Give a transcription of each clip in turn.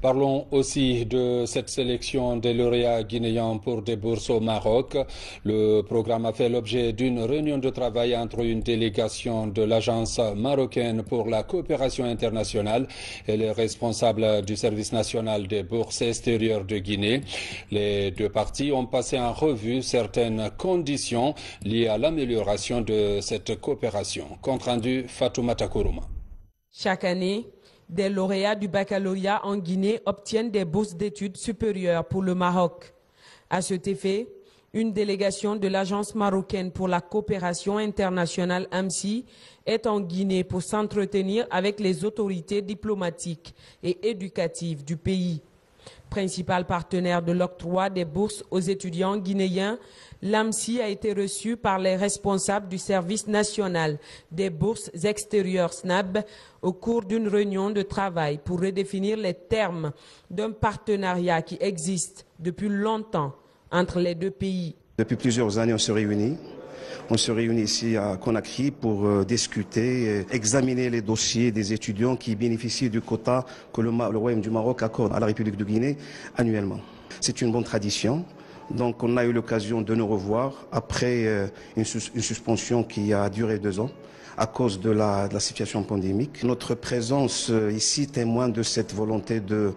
Parlons aussi de cette sélection des lauréats guinéens pour des bourses au Maroc. Le programme a fait l'objet d'une réunion de travail entre une délégation de l'Agence marocaine pour la coopération internationale et les responsables du service national des bourses extérieures de Guinée. Les deux parties ont passé en revue certaines conditions liées à l'amélioration de cette coopération. Compte rendu Fatoumata Kourouma. Chaque année, des lauréats du baccalauréat en Guinée obtiennent des bourses d'études supérieures pour le Maroc. À cet effet, une délégation de l'Agence marocaine pour la coopération internationale AMSI est en Guinée pour s'entretenir avec les autorités diplomatiques et éducatives du pays. Principal partenaire de l'octroi des bourses aux étudiants guinéens, l'AMSI a été reçu par les responsables du service national des bourses extérieures SNAB au cours d'une réunion de travail pour redéfinir les termes d'un partenariat qui existe depuis longtemps entre les deux pays. Depuis plusieurs années, on se réunit. On se réunit ici à Conakry pour discuter, examiner les dossiers des étudiants qui bénéficient du quota que le Royaume du Maroc accorde à la République de Guinée annuellement. C'est une bonne tradition. Donc on a eu l'occasion de nous revoir après une suspension qui a duré 2 ans à cause de la situation pandémique. Notre présence ici témoigne de cette volonté de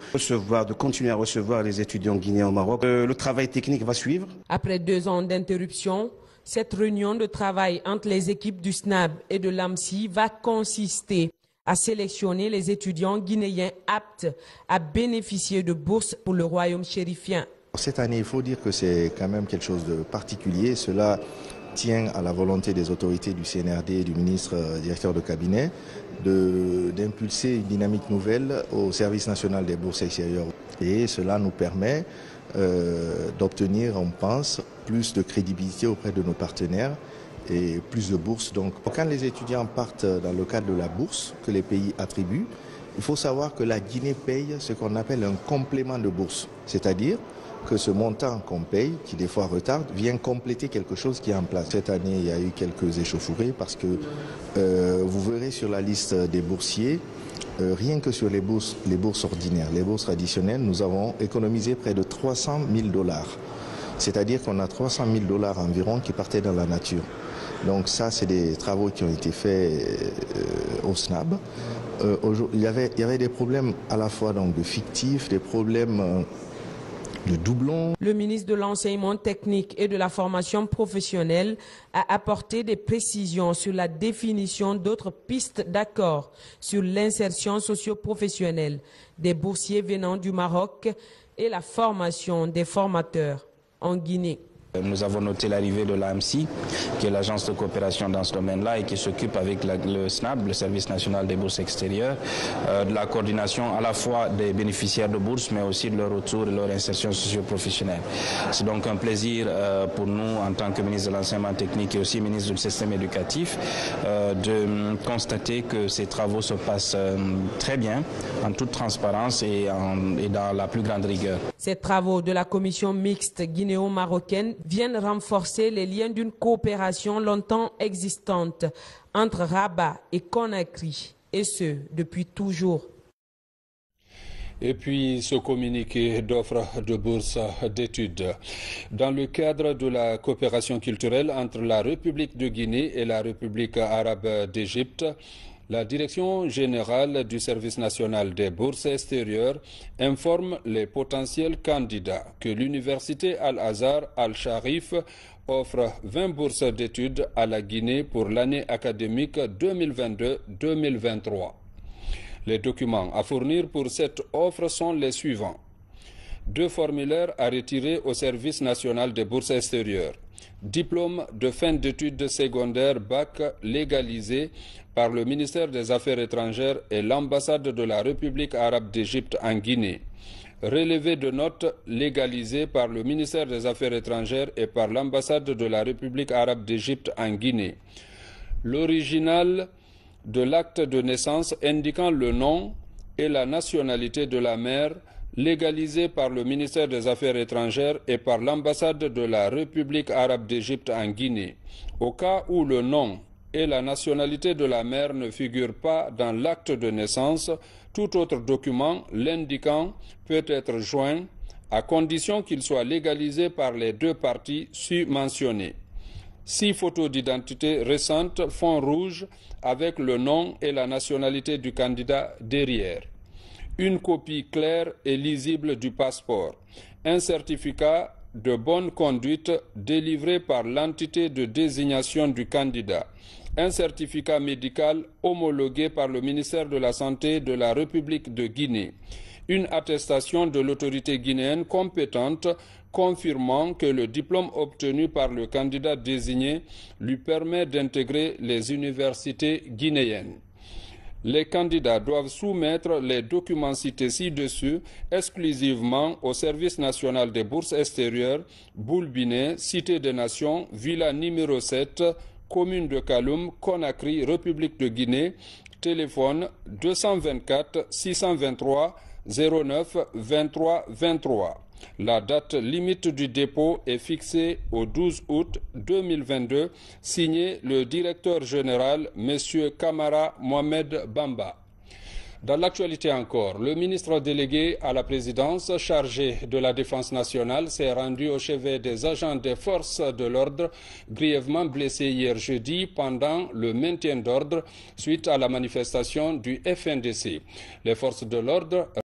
continuer à recevoir les étudiants guinéens au Maroc. Le travail technique va suivre. Après 2 ans d'interruption, cette réunion de travail entre les équipes du SNAB et de l'AMSI va consister à sélectionner les étudiants guinéens aptes à bénéficier de bourses pour le royaume chérifien. Cette année, il faut dire que c'est quand même quelque chose de particulier. Cela tient à la volonté des autorités du CNRD et du ministre directeur de cabinet d'impulser une dynamique nouvelle au service national des bourses extérieures. Et cela nous permet d'obtenir, on pense, plus de crédibilité auprès de nos partenaires et plus de bourses. Donc, quand les étudiants partent dans le cadre de la bourse que les pays attribuent, il faut savoir que la Guinée paye ce qu'on appelle un complément de bourse, c'est-à-dire que ce montant qu'on paye, qui des fois retarde, vient compléter quelque chose qui est en place. Cette année, il y a eu quelques échauffourées parce que vous verrez sur la liste des boursiers, rien que sur les bourses ordinaires, les bourses traditionnelles, nous avons économisé près de 300 000 $. C'est-à-dire qu'on a 300 000 $ environ qui partaient dans la nature. Donc ça, c'est des travaux qui ont été faits au SNAB. Il y avait des problèmes à la fois donc, de fictifs, des problèmes de doublons. Le ministre de l'Enseignement technique et de la formation professionnelle a apporté des précisions sur la définition d'autres pistes d'accord sur l'insertion socio-professionnelle des boursiers venant du Maroc et la formation des formateurs en Guinée. Nous avons noté l'arrivée de l'AMSI, qui est l'agence de coopération dans ce domaine-là et qui s'occupe avec le SNAB, le service national des bourses extérieures, de la coordination à la fois des bénéficiaires de bourses, mais aussi de leur retour et de leur insertion socio-professionnelle. C'est donc un plaisir pour nous, en tant que ministre de l'Enseignement technique et aussi ministre du système éducatif, de constater que ces travaux se passent très bien, en toute transparence et dans la plus grande rigueur. Ces travaux de la commission mixte guinéo-marocaine viennent renforcer les liens d'une coopération longtemps existante entre Rabat et Conakry, et ce, depuis toujours. Et puis ce communiqué d'offre de bourse d'études. Dans le cadre de la coopération culturelle entre la République de Guinée et la République arabe d'Égypte, la Direction générale du service national des bourses extérieures informe les potentiels candidats que l'université Al-Azhar Al-Sharif offre 20 bourses d'études à la Guinée pour l'année académique 2022-2023. Les documents à fournir pour cette offre sont les suivants. 2 formulaires à retirer au service national des bourses extérieures. Diplôme de fin d'études secondaires bac légalisé par le ministère des Affaires étrangères et l'ambassade de la République arabe d'Égypte en Guinée. Relevé de notes légalisé par le ministère des Affaires étrangères et par l'ambassade de la République arabe d'Égypte en Guinée. L'original de l'acte de naissance indiquant le nom et la nationalité de la mère, légalisé par le ministère des Affaires étrangères et par l'ambassade de la République arabe d'Égypte en Guinée. Au cas où le nom et la nationalité de la mère ne figurent pas dans l'acte de naissance, Tout autre document l'indiquant peut être joint à condition qu'il soit légalisé par les deux parties mentionnées. 6 photos d'identité récentes fond rouge avec le nom et la nationalité du candidat derrière. Une copie claire et lisible du passeport. Un certificat de bonne conduite délivré par l'entité de désignation du candidat. Un certificat médical homologué par le ministère de la Santé de la République de Guinée. Une attestation de l'autorité guinéenne compétente confirmant que le diplôme obtenu par le candidat désigné lui permet d'intégrer les universités guinéennes. Les candidats doivent soumettre les documents cités ci-dessus exclusivement au Service national des bourses extérieures, Boulbiné, Cité des Nations, Villa numéro 7, commune de Kaloum, Conakry, République de Guinée, téléphone 224 623 09 23 23. La date limite du dépôt est fixée au 12 août 2022, signé le directeur général, M. Kamara Mohamed Bamba. Dans l'actualité encore, le ministre délégué à la présidence chargé de la défense nationale s'est rendu au chevet des agents des forces de l'ordre grièvement blessés hier jeudi pendant le maintien d'ordre suite à la manifestation du FNDC. Les forces de l'ordre